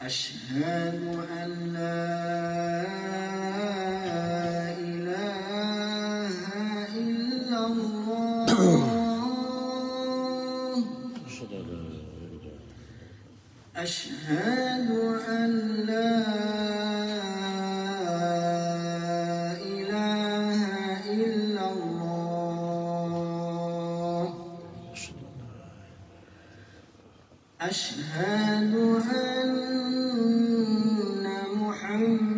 أشهد أن لا إله إلا الله أشهد أن لا إله إلا الله أشهد أن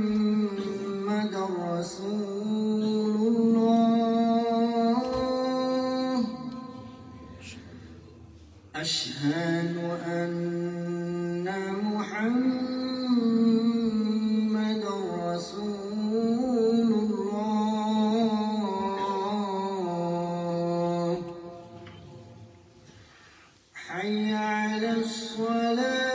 محمدا رسول الله أشهد أن محمدا رسول الله حي على الصلاة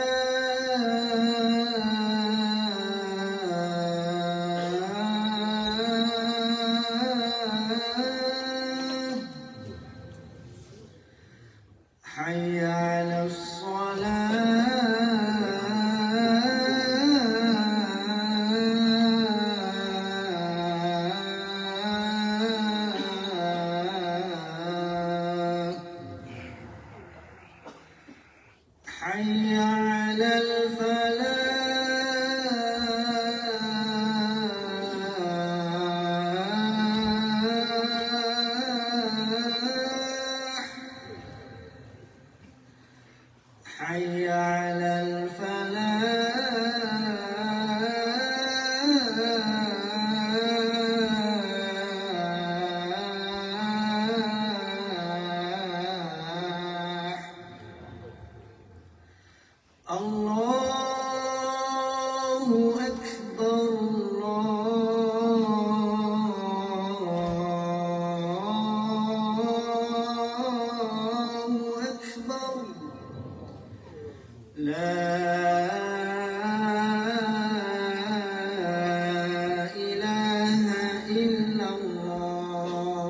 حي على الصلاة حي على الفلاح حي على الفلاح الله أكبر الله أكبر لا إله إلا الله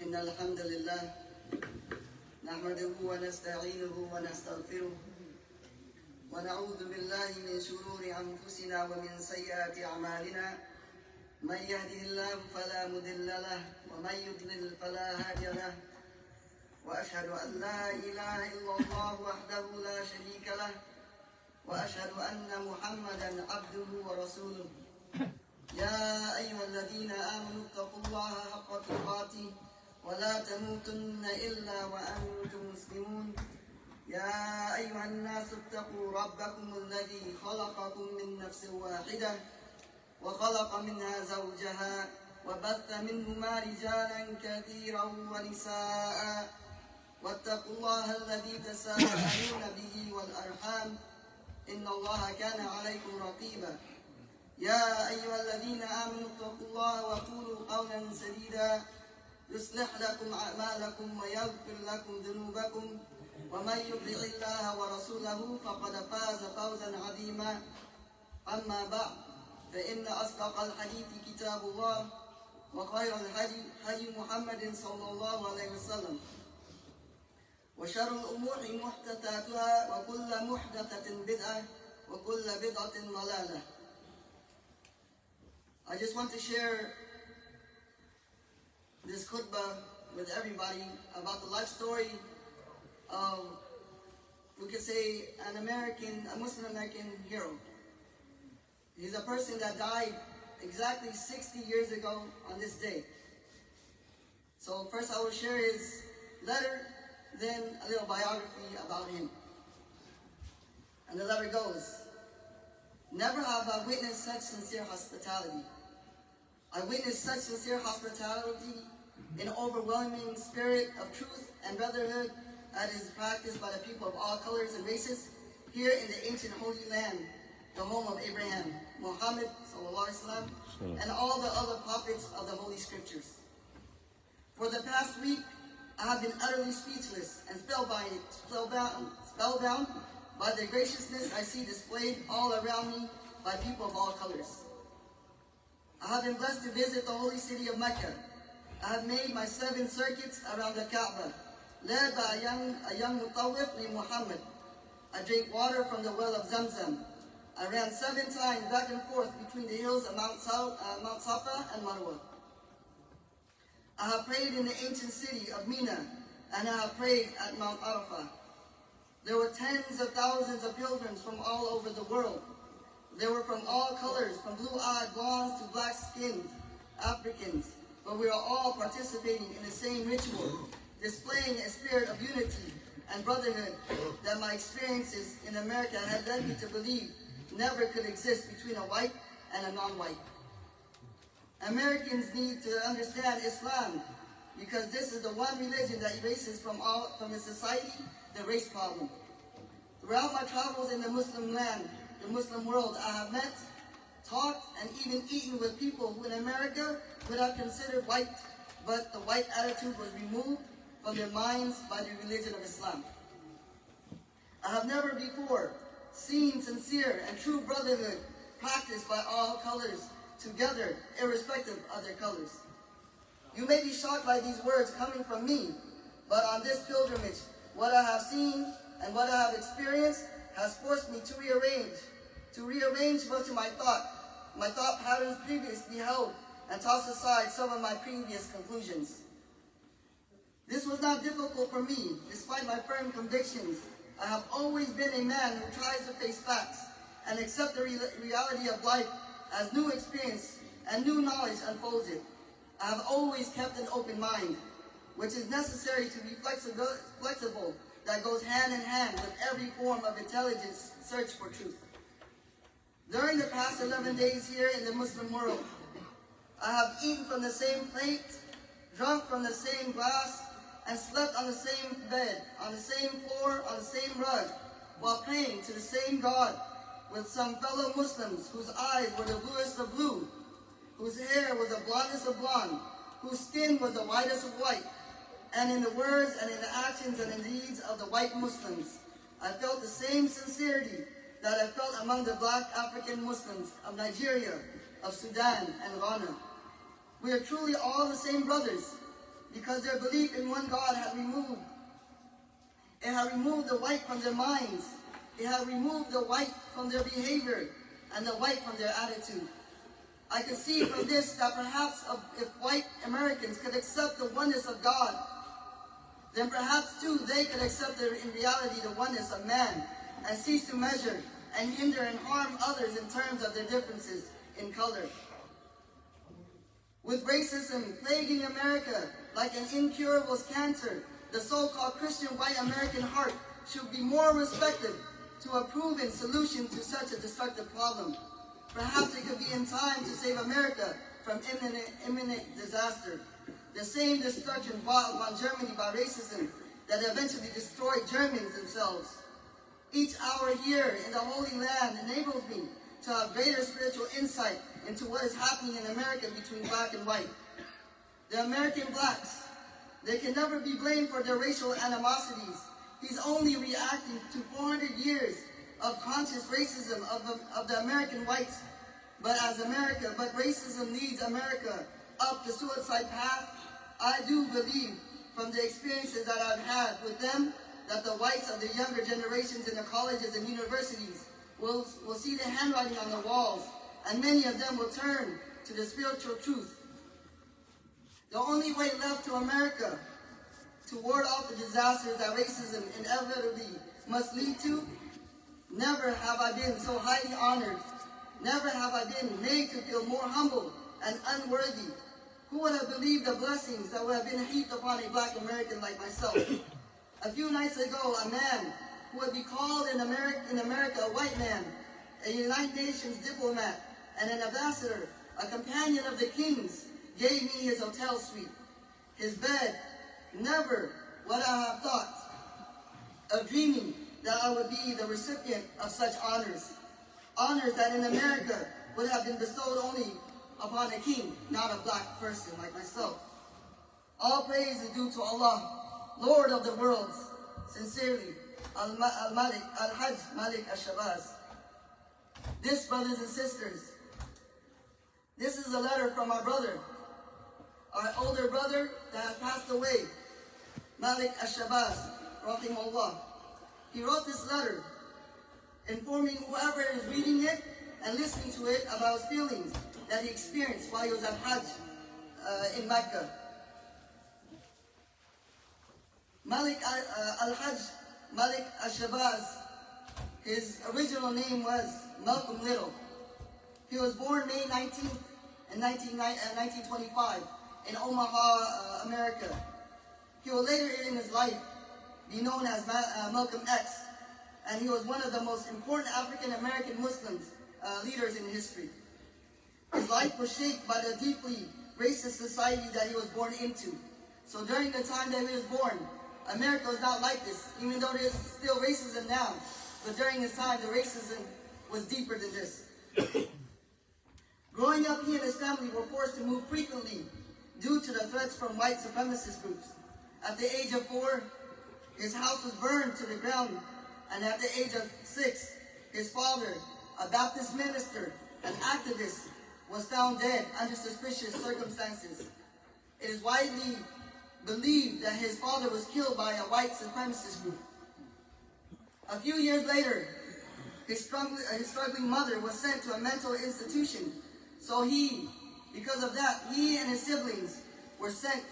إن الحمد لله نحمده ونستعينه ونستغفره ونعوذ بالله من شرور أنفسنا ومن سيئات أعمالنا من يهده الله فلا مضل له ومن يضلل فلا هادي له وأشهد أن لا إله إلا الله وحده لا شريك له وأشهد أن محمدا عبده ورسوله يا أيها الذين آمنوا اتقوا الله حق تقاته ولا تموتن إلا وأنتم مسلمون يا أيها الناس اتقوا ربكم الذي خلقكم من نفس واحدة وخلق منها زوجها وبث منهما رجالا كثيرا ونساء واتقوا الله الذي تساءلون به والأرحام إن الله كان عليكم رقيبا يا أيها الذين آمنوا اتقوا الله وقولوا قولا سديدا يصلح لكم أعمالكم ويغفر لكم ذنوبكم ومن يطع الله ورسوله فقد فاز فوزا عظيما أما بعد فإن أصدق الحديث كتاب الله وخير الهدي هدي محمد صلى الله عليه وسلم وشر الأمور محدثاتها وكل محدثة بدعة وكل بدعة ضلالة. I just want to share this khutbah with everybody about the life story of, we could say, a Muslim American hero. He's a person that died exactly 60 years ago on this day. So first I will share his letter, then a little biography about him. And the letter goes, never have I witnessed such sincere hospitality. I witnessed such sincere hospitality in overwhelming spirit of truth and brotherhood that is practiced by the people of all colors and races here in the ancient Holy Land, the home of Abraham, Muhammad ﷺ, and all the other prophets of the Holy Scriptures. For the past week, I have been utterly speechless and spellbound by the graciousness I see displayed all around me by people of all colors. I have been blessed to visit the holy city of Mecca. I have made my 7 circuits around the Kaaba, led by a young mutawif named Muhammad. I drank water from the well of Zamzam. I ran 7 times back and forth between the hills of Mount Safa and Marwa. I have prayed in the ancient city of Mina, and I have prayed at Mount Arafah. There were tens of thousands of pilgrims from all over the world. They were from all colors, from blue-eyed blondes to black-skinned Africans, but we are all participating in the same ritual, displaying a spirit of unity and brotherhood that my experiences in America had led me to believe never could exist between a white and a non-white. Americans need to understand Islam because this is the one religion that erases from the society the race problem. Throughout my travels in the Muslim land, the Muslim world, I have met, talked, and even eaten with people who in America would have considered white, but the white attitude was removed from their minds by the religion of Islam. I have never before seen sincere and true brotherhood practiced by all colors together, irrespective of their colors. You may be shocked by these words coming from me, but on this pilgrimage, what I have seen and what I have experienced has forced me to rearrange much of my thought patterns previously held, and toss aside some of my previous conclusions. This was not difficult for me, despite my firm convictions. I have always been a man who tries to face facts and accept the reality of life as new experience and new knowledge unfolds it. I have always kept an open mind, which is necessary to be flexible, that goes hand in hand with every form of intelligence search for truth. During the past 11 days here in the Muslim world, I have eaten from the same plate, drunk from the same glass, and slept on the same bed, on the same floor, on the same rug, while praying to the same God with some fellow Muslims whose eyes were the bluest of blue, whose hair was the blondest of blonde, whose skin was the whitest of white. And in the words and in the actions and in the deeds of the white Muslims, I felt the same sincerity that I felt among the black African Muslims of Nigeria, of Sudan, and Ghana. We are truly all the same brothers, because their belief in one God had removed the white from their minds. It had removed the white from their behavior and the white from their attitude. I could see from this that perhaps if white Americans could accept the oneness of God, then perhaps too they could accept in reality the oneness of man and cease to measure and hinder and harm others in terms of their differences in color. With racism plaguing America like an incurable cancer, the so-called Christian white American heart should be more receptive to a proven solution to such a destructive problem. Perhaps it could be in time to save America from imminent disaster. The same destruction brought upon Germany by racism that eventually destroyed Germans themselves. Each hour here in the Holy Land enables me to have greater spiritual insight into what is happening in America between black and white. The American blacks, they can never be blamed for their racial animosities. He's only reacting to 400 years of conscious racism of the American whites. But racism leads America up the suicide path. I do believe from the experiences that I've had with them that the whites of the younger generations in the colleges and universities will see the handwriting on the walls, and many of them will turn to the spiritual truth. The only way left to America to ward off the disasters that racism inevitably must lead to. Never have I been so highly honored. Never have I been made to feel more humble and unworthy. Who would have believed the blessings that would have been heaped upon a black American like myself? A few nights ago, a man who would be called in America a white man, a United Nations diplomat, and an ambassador, a companion of the kings, gave me his hotel suite, his bed. Never would I have thought of dreaming that I would be the recipient of such honors. Honors that in America would have been bestowed only upon a king, not a black person like myself. All praise is due to Allah, Lord of the worlds. Sincerely, Al-Hajj Malik Al-Shabazz. This, brothers and sisters, this is a letter from our brother, our older brother that has passed away, Malik Al-Shabazz, rahimahullah. He wrote this letter informing whoever is reading it and listening to it about his feelings that he experienced while he was at Hajj in Mecca. Malik Al-Hajj Malik Al-Shabazz, his original name was Malcolm Little. He was born May 19th in 1925 in Omaha, America. He will later in his life be known as Malcolm X, and he was one of the most important African American Muslims leaders in history. His life was shaped by the deeply racist society that he was born into. So during the time that he was born, America was not like this, even though there's still racism now. But during his time, the racism was deeper than this. Growing up, he and his family were forced to move frequently due to the threats from white supremacist groups. At the age of 4, his house was burned to the ground, and at the age of 6, his father, a Baptist minister, an activist, was found dead under suspicious circumstances. It is widely believed that his father was killed by a white supremacist group. A few years later, his struggling mother was sent to a mental institution. So because of that, he and his siblings were sent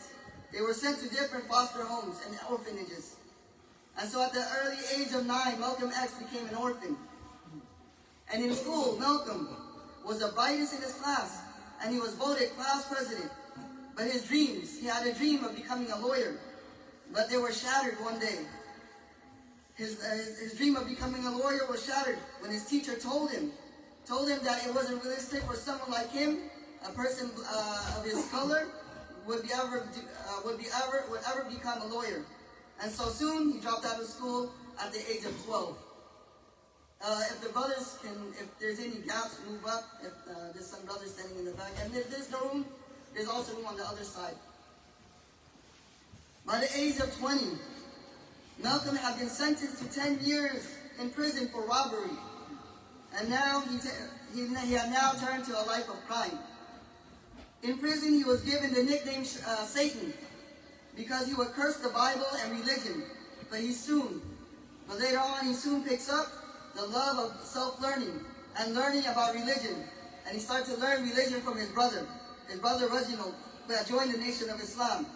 to different foster homes and orphanages. And so at the early age of 9, Malcolm X became an orphan. And in school, Malcolm was the brightest in his class, and he was voted class president. But his dreams, he had a dream of becoming a lawyer, but they were shattered one day. His dream of becoming a lawyer was shattered when his teacher told him that it wasn't realistic for someone like him, a person of his color, would ever become a lawyer. And so soon he dropped out of school at the age of 12. If the brothers if there's any gaps, move up. If there's some brothers standing in the back, and if there's no room, there's also room on the other side. By the age of 20, Malcolm had been sentenced to 10 years in prison for robbery. And now he had now turned to a life of crime. In prison, he was given the nickname Satan because he would curse the Bible and religion. But later on, he soon picks up the love of self-learning and learning about religion. And he started to learn religion from his brother Reginald, who had joined the Nation of Islam.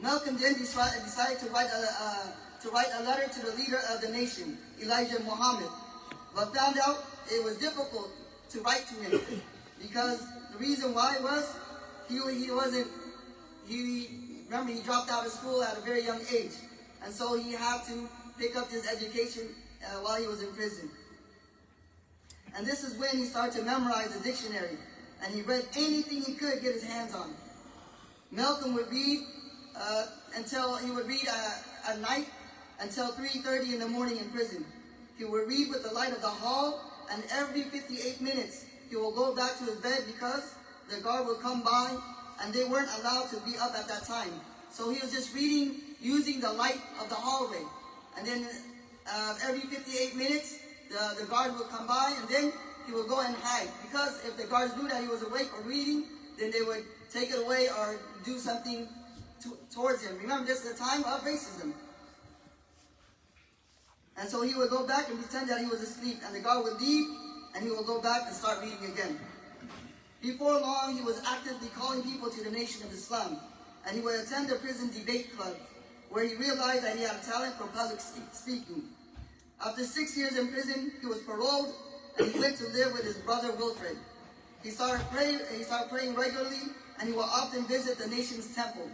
Malcolm then decided to write a letter to the leader of the nation, Elijah Muhammad, but found out it was difficult to write to him because the reason why was he dropped out of school at a very young age, and so he had to pick up his education while he was in prison. And this is when he started to memorize the dictionary, and he read anything he could get his hands on. Malcolm would read at night until 3:30 in the morning in prison. He would read with the light of the hall, and every 58 minutes he will go back to his bed because the guard would come by, and they weren't allowed to be up at that time. So he was just reading using the light of the hallway. And then every 58 minutes, the guard would come by, and then he would go and hide. Because if the guards knew that he was awake or reading, then they would take it away or do something towards him. Remember, this is the time of racism. And so he would go back and pretend that he was asleep, and the guard would leave, and he would go back and start reading again. Before long, he was actively calling people to the Nation of Islam, and he would attend the prison debate club, where he realized that he had a talent for public speaking. After 6 years in prison, he was paroled, and he went to live with his brother Wilfred. He started praying regularly, and he would often visit the nation's temple.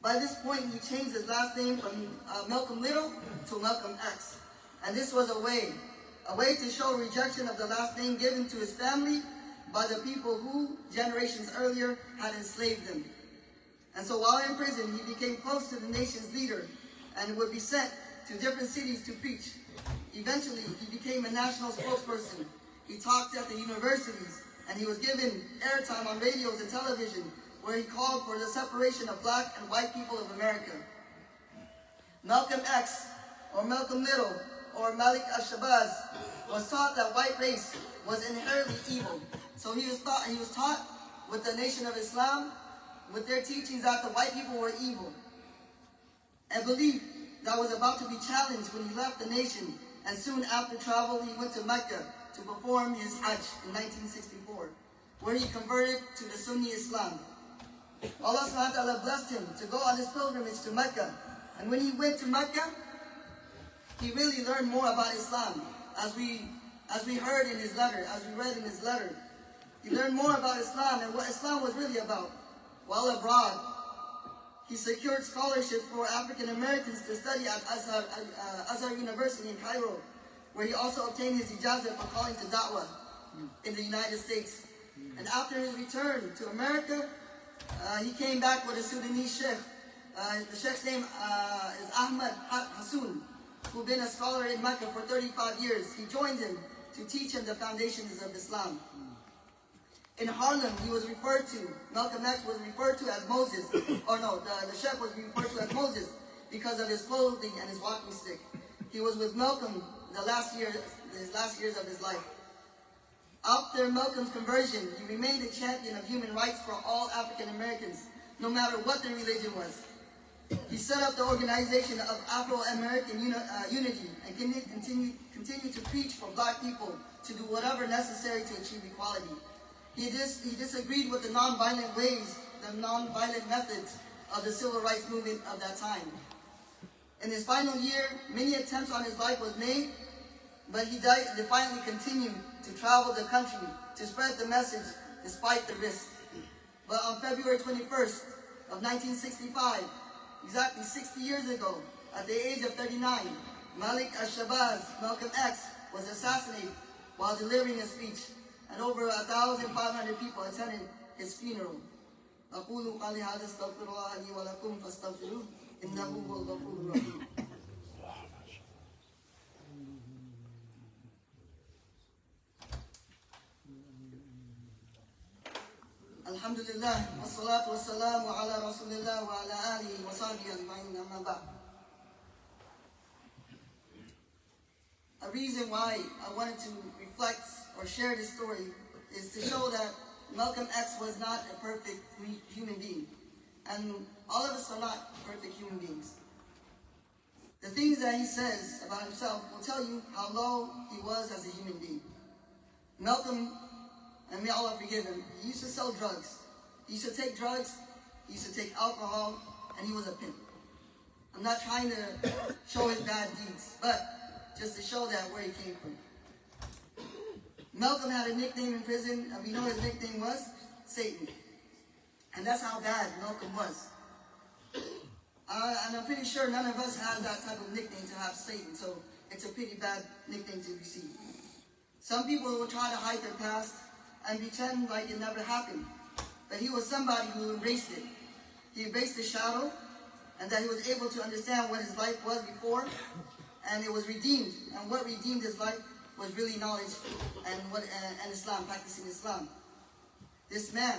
By this point, he changed his last name from Malcolm Little to Malcolm X. And this was a way to show rejection of the last name given to his family by the people who, generations earlier, had enslaved him. And so while in prison, he became close to the nation's leader and would be sent to different cities to preach. Eventually, he became a national spokesperson. He talked at the universities, and he was given airtime on radios and television, where he called for the separation of black and white people of America. Malcolm X, or Malcolm Little, or Malik al-Shabazz, was taught that white race was inherently evil. So he was taught with the Nation of Islam, with their teachings that the white people were evil. A belief that was about to be challenged when he left the nation, and soon after travel he went to Mecca to perform his Hajj in 1964, where he converted to the Sunni Islam. Allah subhanahu wa ta'ala blessed him to go on his pilgrimage to Mecca. And when he went to Mecca, he really learned more about Islam. As we heard in his letter, as we read in his letter, he learned more about Islam and what Islam was really about. While abroad, he secured scholarship for African Americans to study at Azhar University in Cairo, where he also obtained his ijazah for calling to da'wah in the United States. And after his return to America, he came back with a Sudanese sheikh. The sheikh's name is Ahmad Hassoun, who'd been a scholar in Mecca for 35 years. He joined him to teach him the foundations of Islam. In Harlem, he was referred to, Malcolm X was referred to as Moses, or no, the sheikh was referred to as Moses because of his clothing and his walking stick. He was with Malcolm his last years of his life. After Malcolm's conversion, he remained a champion of human rights for all African Americans, no matter what their religion was. He set up the organization of Afro-American Unity and continued to preach for black people to do whatever necessary to achieve equality. He disagreed with the non-violent ways, the non-violent methods of the civil rights movement of that time. In his final year, many attempts on his life was made, but he defiantly continued to travel the country to spread the message despite the risk. But on February 21st of 1965, exactly 60 years ago, at the age of 39, Malik al-Shabazz, Malcolm X, was assassinated while delivering a speech, and over 1,500 people attended his funeral. أقول قولي هذا استغفر الله لي ولكم فاستغفروه إنه هو الغفور الرحيم. Alhamdulillah, wassalatu wassalamu ala rasulillah wa ala alihi wa sahbihi ajma'in, amma ba'd. A reason why I wanted to reflect or share this story is to show that Malcolm X was not a perfect human being. And all of us are not perfect human beings. The things that he says about himself will tell you how low he was as a human being. Malcolm, and may Allah forgive him, he used to sell drugs. He used to take drugs, he used to take alcohol, and he was a pimp. I'm not trying to show his bad deeds, but just to show that where he came from. Malcolm had a nickname in prison, and we know his nickname was Satan. And that's how bad Malcolm was. And I'm pretty sure none of us has that type of nickname to have Satan, so it's a pretty bad nickname to receive. Some people will try to hide their past and pretend like it never happened. But he was somebody who embraced it. He embraced the shadow, and that he was able to understand what his life was before, and it was redeemed. And what redeemed his life was really knowledge and Islam, practicing Islam. This man,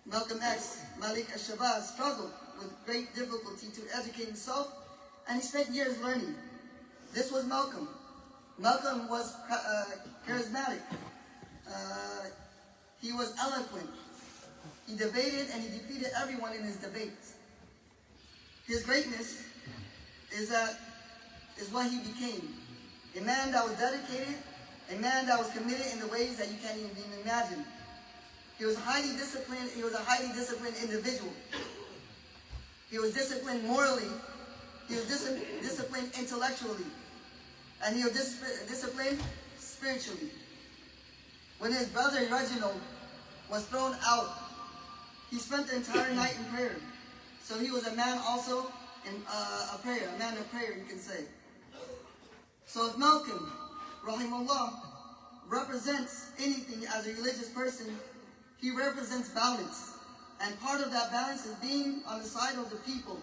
Malcolm X, Malik al-Shabazz, struggled with great difficulty to educate himself, and he spent years learning. This was Malcolm. Malcolm was charismatic. He was eloquent. He debated and he defeated everyone in his debates. His greatness is what he became. A man that was dedicated, a man that was committed in the ways that you can't even imagine. He was highly disciplined. He was a highly disciplined individual. He was disciplined morally. He was disciplined intellectually. And he was disciplined spiritually. When his brother Reginald was thrown out, he spent the entire night in prayer. So he was a man also in a man of prayer, you can say. So if Malcolm, rahimahullah, represents anything as a religious person, he represents balance. And part of that balance is being on the side of the people.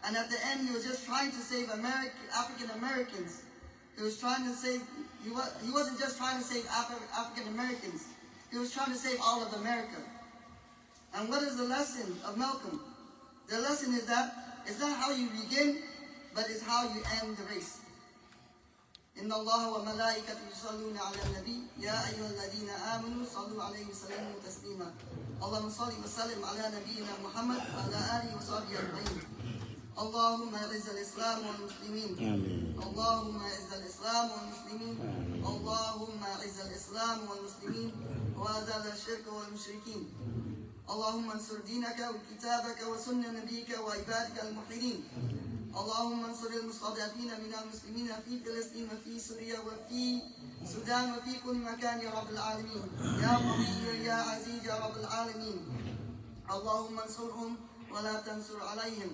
And at the end, he was just trying to save African Americans. He was trying to save, he wasn't just trying to save African Americans. He was trying to save all of America. And what is the lesson of Malcolm? The lesson is that it's not how you begin, but it's how you end the race. إن الله وملائكته يصلون على النبي يا أيها الذين آمنوا صلوا عليه وسلموا تسليما. اللهم صل وسلم على نبينا محمد وعلى آله وصحبه أجمعين. اللهم أعز الإسلام والمسلمين. اللهم أعز الإسلام والمسلمين. اللهم أعز الإسلام والمسلمين وأذل الشرك والمشركين. اللهم انصر دينك وكتابك وسنة نبيك وعبادك الموحدين. اللهم انصر المستضعفين من المسلمين في فلسطين وفي سوريا وفي السودان وفي كل مكان يا رب العالمين. يا قوي يا عزيز يا رب العالمين. اللهم انصرهم ولا تنصر عليهم.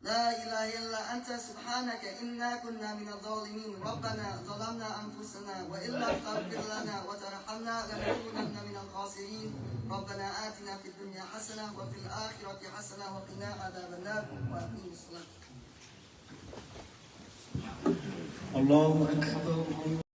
لا إله إلا أنت سبحانك إنا كنا من الظالمين. ربنا ظلمنا أنفسنا وإن لم تغفر لنا وترحمنا لنكونن من الخاسرين. ربنا آتنا في الدنيا حسنة وفي الآخرة حسنة وقنا عذاب النار. وأقيموا الصلاة. الله أكبر.